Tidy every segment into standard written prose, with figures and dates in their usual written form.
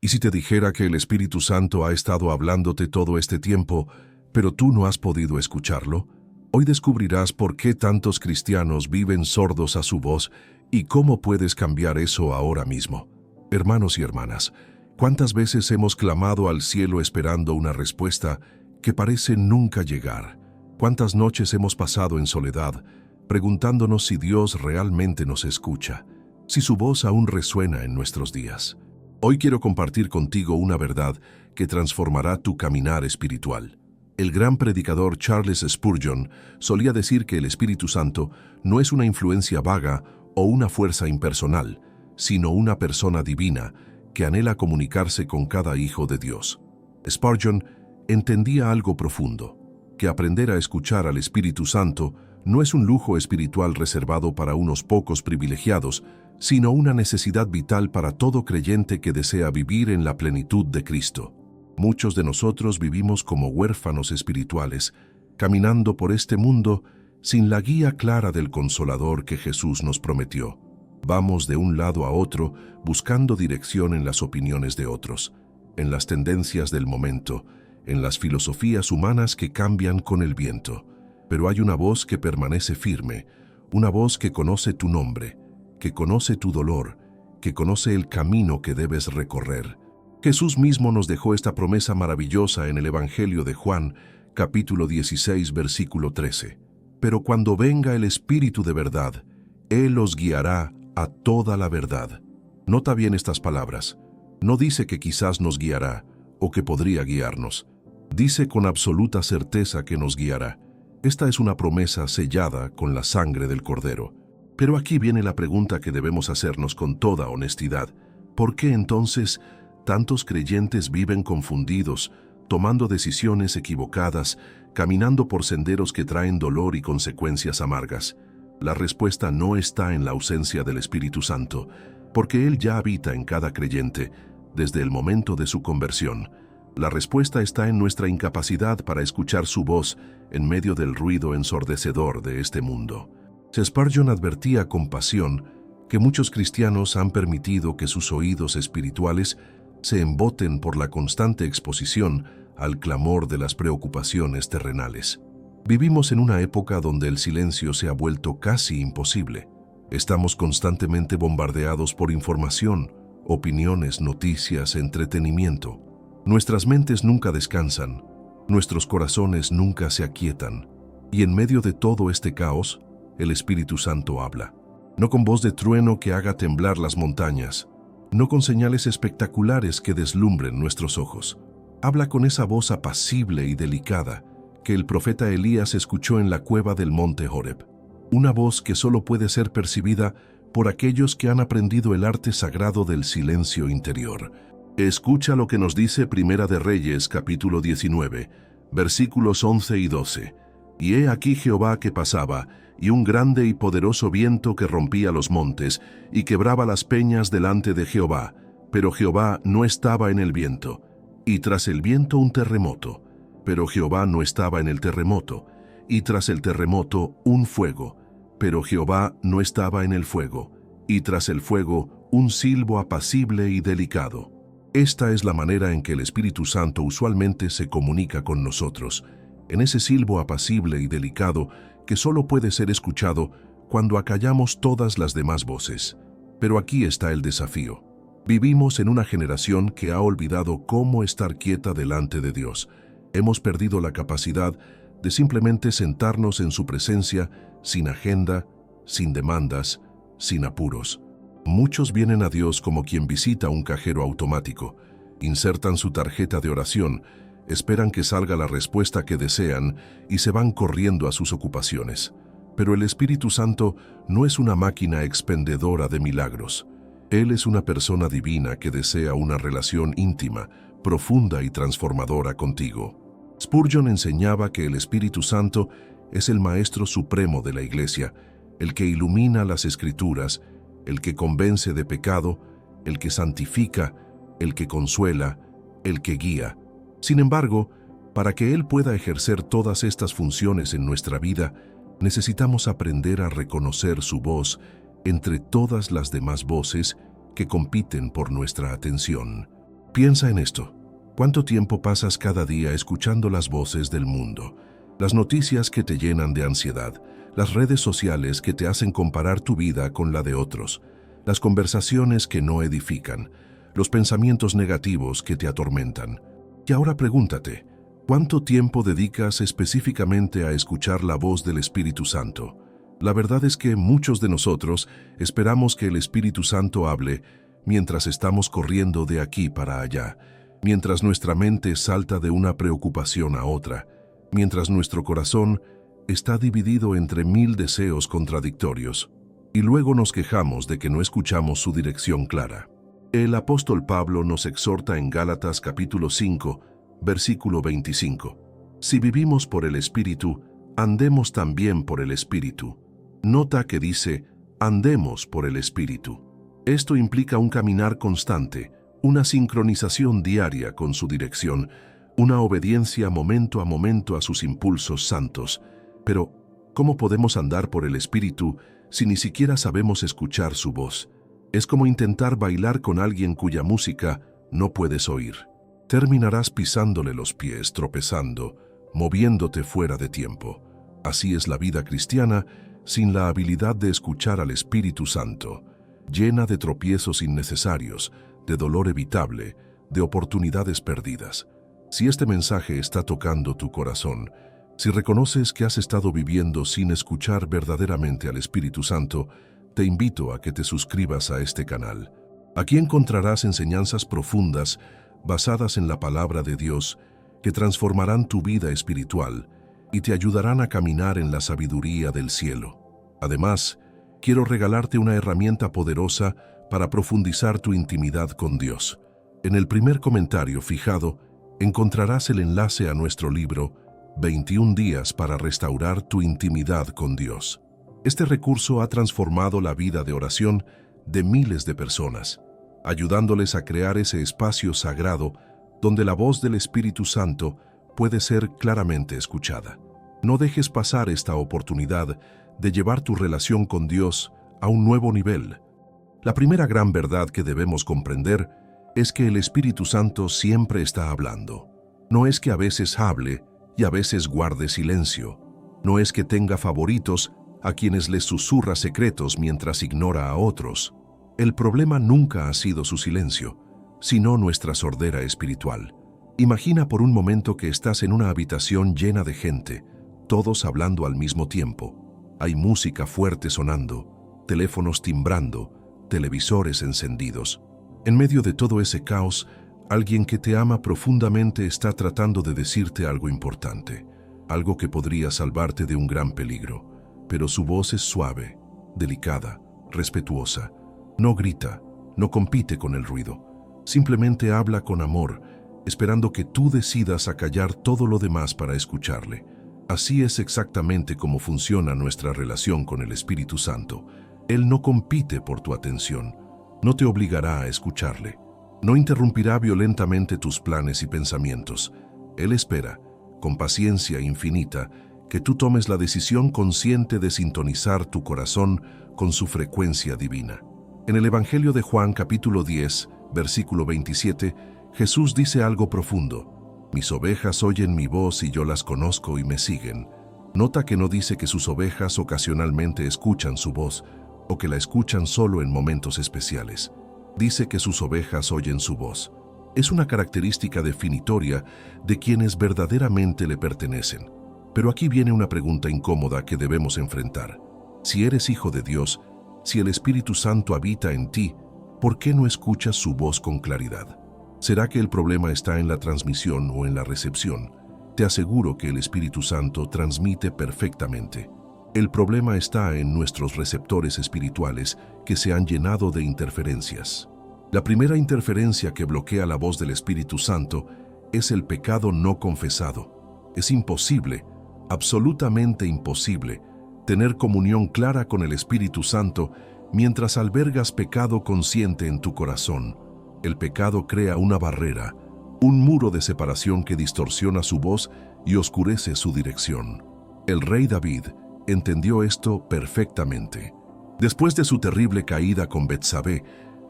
¿Y si te dijera que el Espíritu Santo ha estado hablándote todo este tiempo, pero tú no has podido escucharlo? Hoy descubrirás por qué tantos cristianos viven sordos a su voz y cómo puedes cambiar eso ahora mismo. Hermanos y hermanas, ¿cuántas veces hemos clamado al cielo esperando una respuesta que parece nunca llegar? ¿Cuántas noches hemos pasado en soledad, preguntándonos si Dios realmente nos escucha, si su voz aún resuena en nuestros días? Hoy quiero compartir contigo una verdad que transformará tu caminar espiritual. El gran predicador Charles Spurgeon solía decir que el Espíritu Santo no es una influencia vaga o una fuerza impersonal, sino una persona divina que anhela comunicarse con cada hijo de Dios. Spurgeon entendía algo profundo, que aprender a escuchar al Espíritu Santo no es un lujo espiritual reservado para unos pocos privilegiados, sino una necesidad vital para todo creyente que desea vivir en la plenitud de Cristo. Muchos de nosotros vivimos como huérfanos espirituales, caminando por este mundo sin la guía clara del Consolador que Jesús nos prometió. Vamos de un lado a otro buscando dirección en las opiniones de otros, en las tendencias del momento, en las filosofías humanas que cambian con el viento. Pero hay una voz que permanece firme, una voz que conoce tu nombre, que conoce tu dolor, que conoce el camino que debes recorrer. Jesús mismo nos dejó esta promesa maravillosa en el Evangelio de Juan, capítulo 16, versículo 13. Pero cuando venga el Espíritu de verdad, Él os guiará a toda la verdad. Nota bien estas palabras. No dice que quizás nos guiará o que podría guiarnos. Dice con absoluta certeza que nos guiará. Esta es una promesa sellada con la sangre del Cordero. Pero aquí viene la pregunta que debemos hacernos con toda honestidad. ¿Por qué entonces tantos creyentes viven confundidos, tomando decisiones equivocadas, caminando por senderos que traen dolor y consecuencias amargas? La respuesta no está en la ausencia del Espíritu Santo, porque Él ya habita en cada creyente desde el momento de su conversión. La respuesta está en nuestra incapacidad para escuchar su voz en medio del ruido ensordecedor de este mundo. Spurgeon advertía con pasión que muchos cristianos han permitido que sus oídos espirituales se emboten por la constante exposición al clamor de las preocupaciones terrenales. Vivimos en una época donde el silencio se ha vuelto casi imposible. Estamos constantemente bombardeados por información, opiniones, noticias, entretenimiento. Nuestras mentes nunca descansan, nuestros corazones nunca se aquietan. Y en medio de todo este caos, el Espíritu Santo habla. No con voz de trueno que haga temblar las montañas, no con señales espectaculares que deslumbren nuestros ojos. Habla con esa voz apacible y delicada que el profeta Elías escuchó en la cueva del monte Horeb. Una voz que solo puede ser percibida por aquellos que han aprendido el arte sagrado del silencio interior. Escucha lo que nos dice Primera de Reyes, capítulo 19, versículos 11 y 12. Y he aquí Jehová que pasaba, y un grande y poderoso viento que rompía los montes, y quebraba las peñas delante de Jehová. Pero Jehová no estaba en el viento. Y tras el viento un terremoto. Pero Jehová no estaba en el terremoto. Y tras el terremoto un fuego. Pero Jehová no estaba en el fuego. Y tras el fuego un silbo apacible y delicado. Esta es la manera en que el Espíritu Santo usualmente se comunica con nosotros, en ese silbo apacible y delicado que solo puede ser escuchado cuando acallamos todas las demás voces. Pero aquí está el desafío. Vivimos en una generación que ha olvidado cómo estar quieta delante de Dios. Hemos perdido la capacidad de simplemente sentarnos en su presencia sin agenda, sin demandas, sin apuros. Muchos vienen a Dios como quien visita un cajero automático, insertan su tarjeta de oración, esperan que salga la respuesta que desean y se van corriendo a sus ocupaciones. Pero el Espíritu Santo no es una máquina expendedora de milagros. Él es una persona divina que desea una relación íntima, profunda y transformadora contigo. Spurgeon enseñaba que el Espíritu Santo es el Maestro Supremo de la Iglesia, el que ilumina las Escrituras, el que convence de pecado, el que santifica, el que consuela, el que guía. Sin embargo, para que Él pueda ejercer todas estas funciones en nuestra vida, necesitamos aprender a reconocer su voz entre todas las demás voces que compiten por nuestra atención. Piensa en esto. ¿Cuánto tiempo pasas cada día escuchando las voces del mundo? Las noticias que te llenan de ansiedad, las redes sociales que te hacen comparar tu vida con la de otros, las conversaciones que no edifican, los pensamientos negativos que te atormentan. Y ahora pregúntate, ¿cuánto tiempo dedicas específicamente a escuchar la voz del Espíritu Santo? La verdad es que muchos de nosotros esperamos que el Espíritu Santo hable mientras estamos corriendo de aquí para allá, mientras nuestra mente salta de una preocupación a otra, mientras nuestro corazón está dividido entre 1000 deseos contradictorios, y luego nos quejamos de que no escuchamos su dirección clara. El apóstol Pablo nos exhorta en Gálatas capítulo 5, versículo 25. Si vivimos por el Espíritu, andemos también por el Espíritu. Nota que dice, andemos por el Espíritu. Esto implica un caminar constante, una sincronización diaria con su dirección, una obediencia momento a sus impulsos santos. Pero, ¿cómo podemos andar por el Espíritu si ni siquiera sabemos escuchar su voz? Es como intentar bailar con alguien cuya música no puedes oír. Terminarás pisándole los pies, tropezando, moviéndote fuera de tiempo. Así es la vida cristiana sin la habilidad de escuchar al Espíritu Santo, llena de tropiezos innecesarios, de dolor evitable, de oportunidades perdidas. Si este mensaje está tocando tu corazón, si reconoces que has estado viviendo sin escuchar verdaderamente al Espíritu Santo, te invito a que te suscribas a este canal. Aquí encontrarás enseñanzas profundas basadas en la palabra de Dios que transformarán tu vida espiritual y te ayudarán a caminar en la sabiduría del cielo. Además, quiero regalarte una herramienta poderosa para profundizar tu intimidad con Dios. En el primer comentario fijado, encontrarás el enlace a nuestro libro 21 días para restaurar tu intimidad con Dios. Este recurso ha transformado la vida de oración de miles de personas, ayudándoles a crear ese espacio sagrado donde la voz del Espíritu Santo puede ser claramente escuchada. No dejes pasar esta oportunidad de llevar tu relación con Dios a un nuevo nivel. La primera gran verdad que debemos comprender es que el Espíritu Santo siempre está hablando. No es que a veces hable y a veces guarde silencio. No es que tenga favoritos a quienes les susurra secretos mientras ignora a otros. El problema nunca ha sido su silencio, sino nuestra sordera espiritual. Imagina por un momento que estás en una habitación llena de gente, todos hablando al mismo tiempo. Hay música fuerte sonando, teléfonos timbrando, televisores encendidos. En medio de todo ese caos, alguien que te ama profundamente está tratando de decirte algo importante, algo que podría salvarte de un gran peligro. Pero su voz es suave, delicada, respetuosa. No grita, no compite con el ruido. Simplemente habla con amor, esperando que tú decidas acallar todo lo demás para escucharle. Así es exactamente como funciona nuestra relación con el Espíritu Santo. Él no compite por tu atención, no te obligará a escucharle, no interrumpirá violentamente tus planes y pensamientos. Él espera, con paciencia infinita, que tú tomes la decisión consciente de sintonizar tu corazón con su frecuencia divina. En el Evangelio de Juan capítulo 10, versículo 27, Jesús dice algo profundo. Mis ovejas oyen mi voz y yo las conozco y me siguen. Nota que no dice que sus ovejas ocasionalmente escuchan su voz o que la escuchan solo en momentos especiales. Dice que sus ovejas oyen su voz. Es una característica definitoria de quienes verdaderamente le pertenecen. Pero aquí viene una pregunta incómoda que debemos enfrentar. Si eres hijo de Dios, si el Espíritu Santo habita en ti, ¿por qué no escuchas su voz con claridad? ¿Será que el problema está en la transmisión o en la recepción? Te aseguro que el Espíritu Santo transmite perfectamente. El problema está en nuestros receptores espirituales que se han llenado de interferencias. La primera interferencia que bloquea la voz del Espíritu Santo es el pecado no confesado. Es imposible, absolutamente imposible, tener comunión clara con el Espíritu Santo mientras albergas pecado consciente en tu corazón. El pecado crea una barrera, un muro de separación que distorsiona su voz y oscurece su dirección. El rey David entendió esto perfectamente. Después de su terrible caída con Betsabé,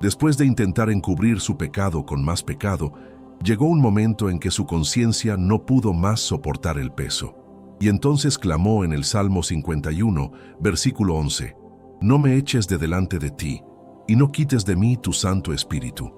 Después de intentar encubrir su pecado con más pecado, llegó un momento en que su conciencia no pudo más soportar el peso. Y entonces clamó en el Salmo 51, versículo 11, «No me eches de delante de ti, y no quites de mí tu Santo Espíritu».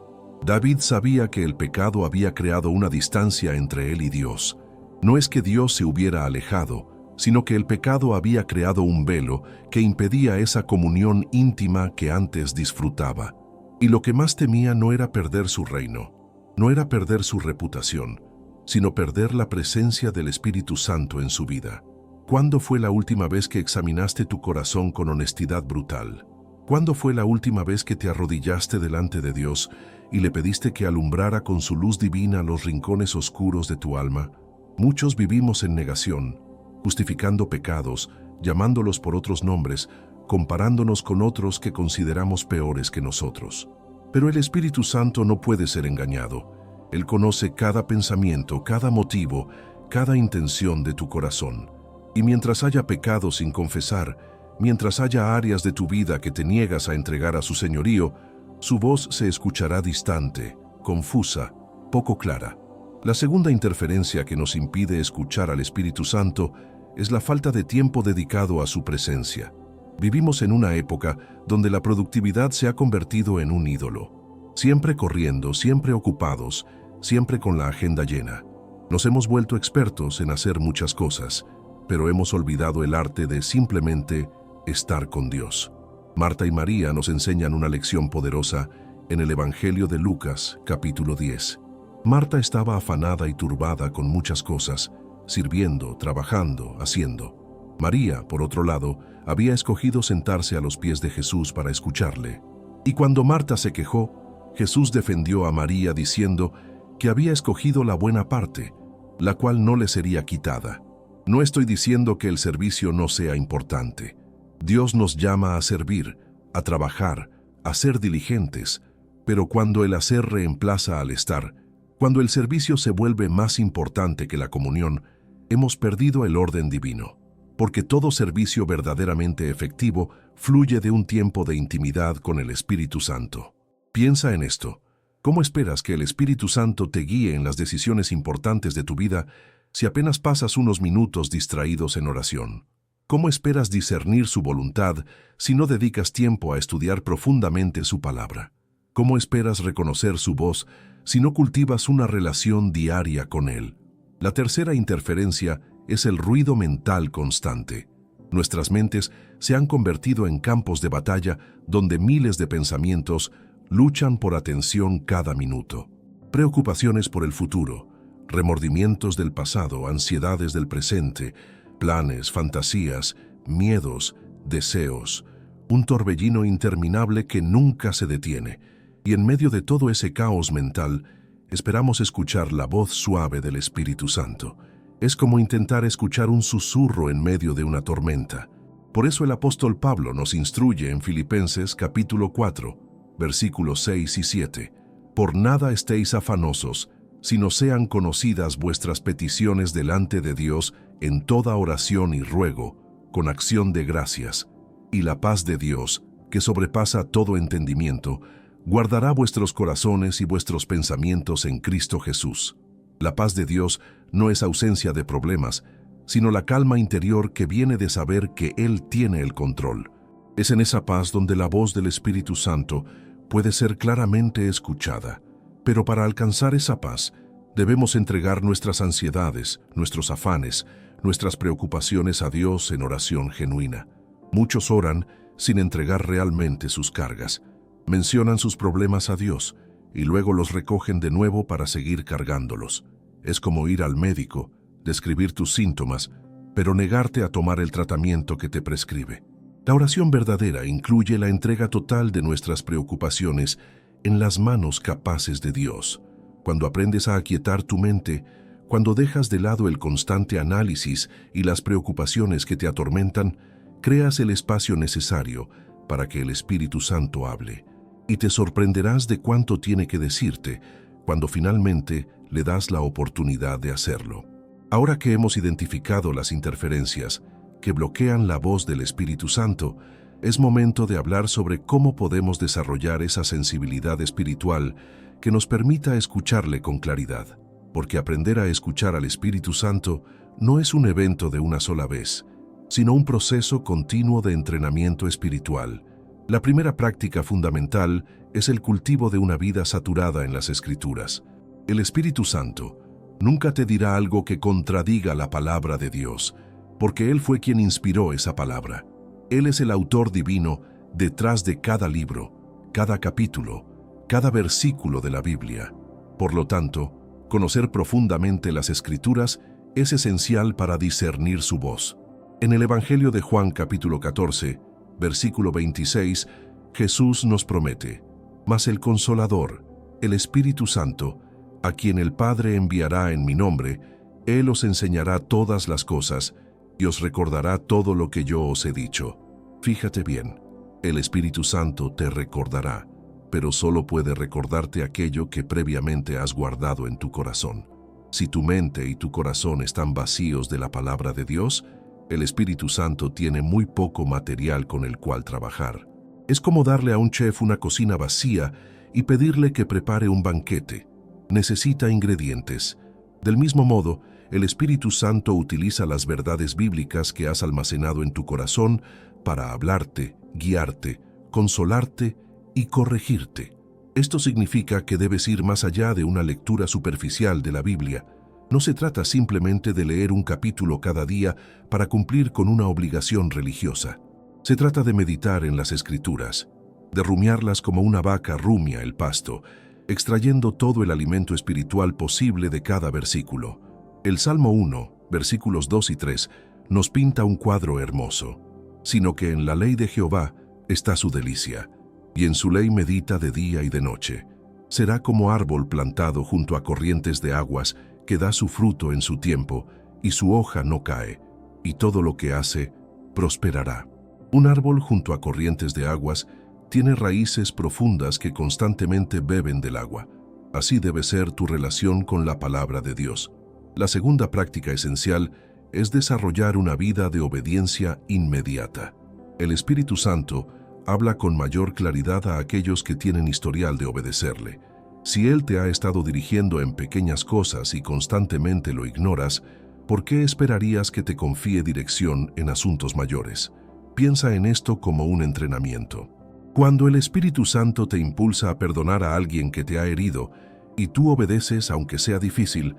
David sabía que el pecado había creado una distancia entre él y Dios. No es que Dios se hubiera alejado, sino que el pecado había creado un velo que impedía esa comunión íntima que antes disfrutaba. Y lo que más temía no era perder su reino, no era perder su reputación, sino perder la presencia del Espíritu Santo en su vida. ¿Cuándo fue la última vez que examinaste tu corazón con honestidad brutal? ¿Cuándo fue la última vez que te arrodillaste delante de Dios y le pediste que alumbrara con su luz divina los rincones oscuros de tu alma? Muchos vivimos en negación, justificando pecados, llamándolos por otros nombres, comparándonos con otros que consideramos peores que nosotros. Pero el Espíritu Santo no puede ser engañado. Él conoce cada pensamiento, cada motivo, cada intención de tu corazón. Y mientras haya pecado sin confesar, mientras haya áreas de tu vida que te niegas a entregar a su señorío, su voz se escuchará distante, confusa, poco clara. La segunda interferencia que nos impide escuchar al Espíritu Santo es la falta de tiempo dedicado a su presencia. Vivimos en una época donde la productividad se ha convertido en un ídolo. Siempre corriendo, siempre ocupados, siempre con la agenda llena. Nos hemos vuelto expertos en hacer muchas cosas, pero hemos olvidado el arte de simplemente estar con Dios. Marta y María nos enseñan una lección poderosa en el Evangelio de Lucas, capítulo 10. Marta estaba afanada y turbada con muchas cosas, sirviendo, trabajando, haciendo. María, por otro lado, había escogido sentarse a los pies de Jesús para escucharle. Y cuando Marta se quejó, Jesús defendió a María diciendo que había escogido la buena parte, la cual no le sería quitada. No estoy diciendo que el servicio no sea importante. Dios nos llama a servir, a trabajar, a ser diligentes, pero cuando el hacer reemplaza al estar, cuando el servicio se vuelve más importante que la comunión, hemos perdido el orden divino. Porque todo servicio verdaderamente efectivo fluye de un tiempo de intimidad con el Espíritu Santo. Piensa en esto. ¿Cómo esperas que el Espíritu Santo te guíe en las decisiones importantes de tu vida si apenas pasas unos minutos distraídos en oración? ¿Cómo esperas discernir su voluntad si no dedicas tiempo a estudiar profundamente su palabra? ¿Cómo esperas reconocer su voz si no cultivas una relación diaria con Él? La tercera interferencia es el ruido mental constante. Nuestras mentes se han convertido en campos de batalla donde miles de pensamientos luchan por atención cada minuto. Preocupaciones por el futuro, remordimientos del pasado, ansiedades del presente, planes, fantasías, miedos, deseos, un torbellino interminable que nunca se detiene. Y en medio de todo ese caos mental, esperamos escuchar la voz suave del Espíritu Santo. Es como intentar escuchar un susurro en medio de una tormenta. Por eso el apóstol Pablo nos instruye en Filipenses capítulo 4, versículos 6 y 7. Por nada estéis afanosos, sino sean conocidas vuestras peticiones delante de Dios en toda oración y ruego, con acción de gracias. Y la paz de Dios, que sobrepasa todo entendimiento, guardará vuestros corazones y vuestros pensamientos en Cristo Jesús. La paz de Dios no es ausencia de problemas, sino la calma interior que viene de saber que Él tiene el control. Es en esa paz donde la voz del Espíritu Santo puede ser claramente escuchada. Pero para alcanzar esa paz, debemos entregar nuestras ansiedades, nuestros afanes, nuestras preocupaciones a Dios en oración genuina. Muchos oran sin entregar realmente sus cargas. Mencionan sus problemas a Dios y luego los recogen de nuevo para seguir cargándolos. Es como ir al médico, describir tus síntomas, pero negarte a tomar el tratamiento que te prescribe. La oración verdadera incluye la entrega total de nuestras preocupaciones en las manos capaces de Dios. Cuando aprendes a aquietar tu mente, cuando dejas de lado el constante análisis y las preocupaciones que te atormentan, creas el espacio necesario para que el Espíritu Santo hable. Y te sorprenderás de cuánto tiene que decirte cuando finalmente le das la oportunidad de hacerlo. Ahora que hemos identificado las interferencias que bloquean la voz del Espíritu Santo, es momento de hablar sobre cómo podemos desarrollar esa sensibilidad espiritual que nos permita escucharle con claridad. Porque aprender a escuchar al Espíritu Santo no es un evento de una sola vez, sino un proceso continuo de entrenamiento espiritual. La primera práctica fundamental es el cultivo de una vida saturada en las Escrituras. El Espíritu Santo nunca te dirá algo que contradiga la palabra de Dios, porque Él fue quien inspiró esa palabra. Él es el autor divino detrás de cada libro, cada capítulo, cada versículo de la Biblia. Por lo tanto, conocer profundamente las Escrituras es esencial para discernir su voz. En el Evangelio de Juan capítulo 14, versículo 26, Jesús nos promete: «Mas el Consolador, el Espíritu Santo, a quien el Padre enviará en mi nombre, Él os enseñará todas las cosas y os recordará todo lo que yo os he dicho». Fíjate bien, el Espíritu Santo te recordará, pero solo puede recordarte aquello que previamente has guardado en tu corazón. Si tu mente y tu corazón están vacíos de la palabra de Dios, el Espíritu Santo tiene muy poco material con el cual trabajar. Es como darle a un chef una cocina vacía y pedirle que prepare un banquete. Necesita ingredientes. Del mismo modo, el Espíritu Santo utiliza las verdades bíblicas que has almacenado en tu corazón para hablarte, guiarte, consolarte y corregirte. Esto significa que debes ir más allá de una lectura superficial de la Biblia. No se trata simplemente de leer un capítulo cada día para cumplir con una obligación religiosa. Se trata de meditar en las Escrituras, de rumiarlas como una vaca rumia el pasto, extrayendo todo el alimento espiritual posible de cada versículo. El Salmo 1, versículos 2 y 3, nos pinta un cuadro hermoso. Sino que en la ley de Jehová está su delicia, y en su ley medita de día y de noche. Será como árbol plantado junto a corrientes de aguas, que da su fruto en su tiempo, y su hoja no cae, y todo lo que hace prosperará. Un árbol junto a corrientes de aguas tiene raíces profundas que constantemente beben del agua. Así debe ser tu relación con la palabra de Dios. La segunda práctica esencial es desarrollar una vida de obediencia inmediata. El Espíritu Santo habla con mayor claridad a aquellos que tienen historial de obedecerle. Si Él te ha estado dirigiendo en pequeñas cosas y constantemente lo ignoras, ¿por qué esperarías que te confíe dirección en asuntos mayores? Piensa en esto como un entrenamiento. Cuando el Espíritu Santo te impulsa a perdonar a alguien que te ha herido y tú obedeces aunque sea difícil,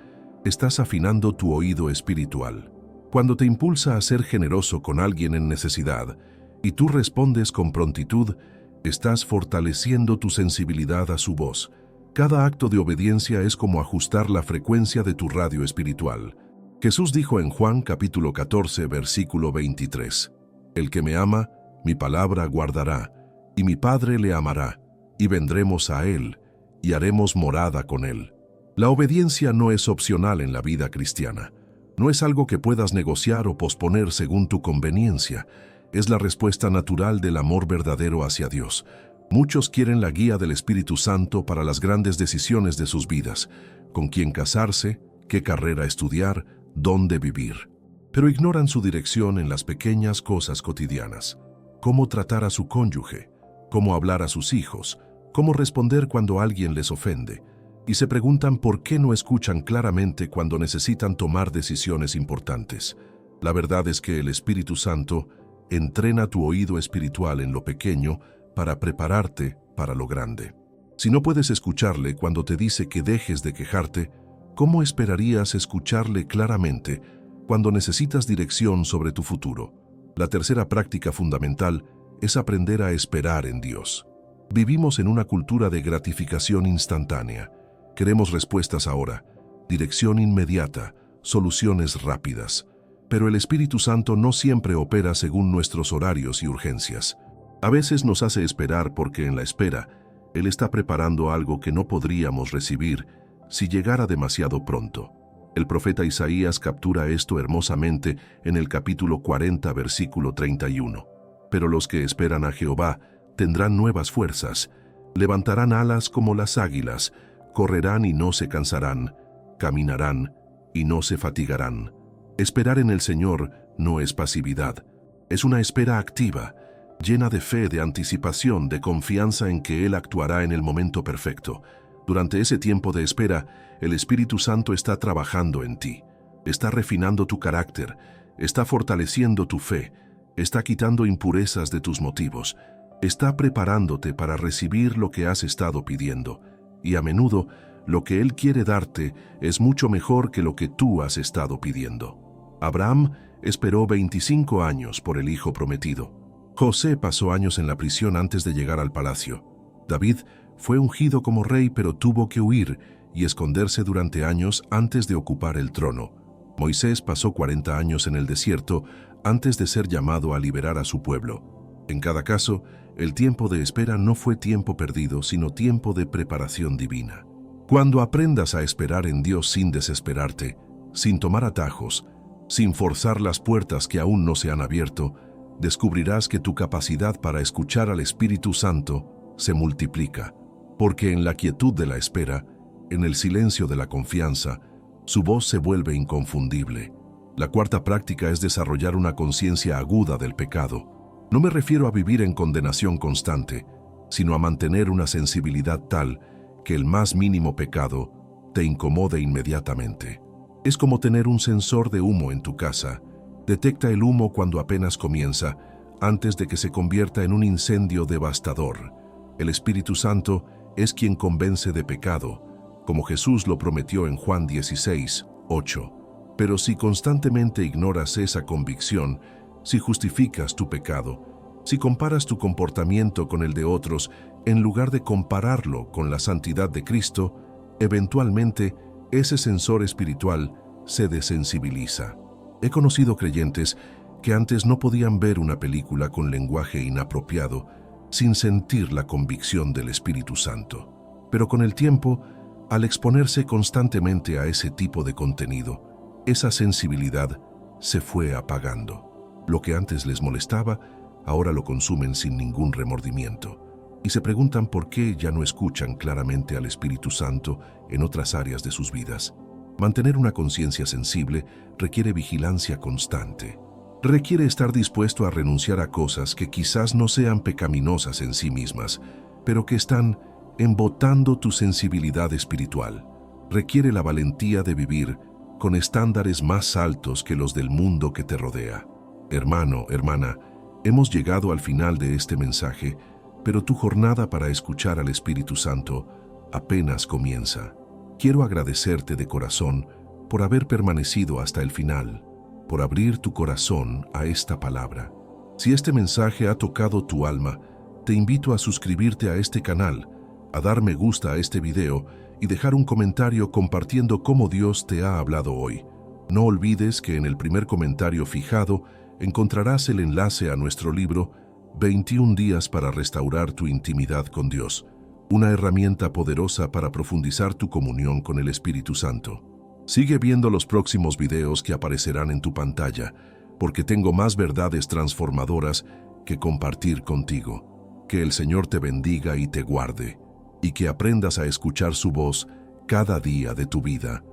estás afinando tu oído espiritual. Cuando te impulsa a ser generoso con alguien en necesidad y tú respondes con prontitud, estás fortaleciendo tu sensibilidad a su voz. Cada acto de obediencia es como ajustar la frecuencia de tu radio espiritual. Jesús dijo en Juan capítulo 14, versículo 23, «El que me ama, mi palabra guardará, y mi Padre le amará, y vendremos a él, y haremos morada con él». La obediencia no es opcional en la vida cristiana. No es algo que puedas negociar o posponer según tu conveniencia. Es la respuesta natural del amor verdadero hacia Dios. Muchos quieren la guía del Espíritu Santo para las grandes decisiones de sus vidas, con quién casarse, qué carrera estudiar, dónde vivir. Pero ignoran su dirección en las pequeñas cosas cotidianas. Cómo tratar a su cónyuge, cómo hablar a sus hijos, cómo responder cuando alguien les ofende. Y se preguntan por qué no escuchan claramente cuando necesitan tomar decisiones importantes. La verdad es que el Espíritu Santo entrena tu oído espiritual en lo pequeño para prepararte para lo grande. Si no puedes escucharle cuando te dice que dejes de quejarte, ¿cómo esperarías escucharle claramente cuando necesitas dirección sobre tu futuro? La tercera práctica fundamental es aprender a esperar en Dios. Vivimos en una cultura de gratificación instantánea. Queremos respuestas ahora, dirección inmediata, soluciones rápidas. Pero el Espíritu Santo no siempre opera según nuestros horarios y urgencias. A veces nos hace esperar porque en la espera, Él está preparando algo que no podríamos recibir si llegara demasiado pronto. El profeta Isaías captura esto hermosamente en el capítulo 40, versículo 31. Pero los que esperan a Jehová tendrán nuevas fuerzas, levantarán alas como las águilas, correrán y no se cansarán, caminarán y no se fatigarán. Esperar en el Señor no es pasividad, es una espera activa. llena de fe, de anticipación, de confianza en que Él actuará en el momento perfecto. Durante ese tiempo de espera, el Espíritu Santo está trabajando en ti, está refinando tu carácter, está fortaleciendo tu fe, está quitando impurezas de tus motivos, está preparándote para recibir lo que has estado pidiendo, y a menudo lo que Él quiere darte es mucho mejor que lo que tú has estado pidiendo. Abraham esperó 25 años por el hijo prometido. José pasó años en la prisión antes de llegar al palacio. David fue ungido como rey, pero tuvo que huir y esconderse durante años antes de ocupar el trono. Moisés pasó 40 años en el desierto antes de ser llamado a liberar a su pueblo. En cada caso, el tiempo de espera no fue tiempo perdido, sino tiempo de preparación divina. Cuando aprendas a esperar en Dios sin desesperarte, sin tomar atajos, sin forzar las puertas que aún no se han abierto, descubrirás que tu capacidad para escuchar al Espíritu Santo se multiplica, porque en la quietud de la espera, en el silencio de la confianza, su voz se vuelve inconfundible. La cuarta práctica es desarrollar una conciencia aguda del pecado. No me refiero a vivir en condenación constante, sino a mantener una sensibilidad tal que el más mínimo pecado te incomode inmediatamente. Es como tener un sensor de humo en tu casa. Detecta el humo cuando apenas comienza, antes de que se convierta en un incendio devastador. El Espíritu Santo es quien convence de pecado, como Jesús lo prometió en Juan 16:8. Pero si constantemente ignoras esa convicción, si justificas tu pecado, si comparas tu comportamiento con el de otros, en lugar de compararlo con la santidad de Cristo, eventualmente ese sensor espiritual se desensibiliza. He conocido creyentes que antes no podían ver una película con lenguaje inapropiado sin sentir la convicción del Espíritu Santo. Pero con el tiempo, al exponerse constantemente a ese tipo de contenido, esa sensibilidad se fue apagando. Lo que antes les molestaba, ahora lo consumen sin ningún remordimiento. Y se preguntan por qué ya no escuchan claramente al Espíritu Santo en otras áreas de sus vidas. Mantener una conciencia sensible requiere vigilancia constante. Requiere estar dispuesto a renunciar a cosas que quizás no sean pecaminosas en sí mismas, pero que están embotando tu sensibilidad espiritual. Requiere la valentía de vivir con estándares más altos que los del mundo que te rodea. Hermano, hermana, hemos llegado al final de este mensaje, pero tu jornada para escuchar al Espíritu Santo apenas comienza. Quiero agradecerte de corazón por haber permanecido hasta el final, por abrir tu corazón a esta palabra. Si este mensaje ha tocado tu alma, te invito a suscribirte a este canal, a dar me gusta a este video y dejar un comentario compartiendo cómo Dios te ha hablado hoy. No olvides que en el primer comentario fijado encontrarás el enlace a nuestro libro 21 días para restaurar tu intimidad con Dios, una herramienta poderosa para profundizar tu comunión con el Espíritu Santo. Sigue viendo los próximos videos que aparecerán en tu pantalla, porque tengo más verdades transformadoras que compartir contigo. Que el Señor te bendiga y te guarde, y que aprendas a escuchar su voz cada día de tu vida.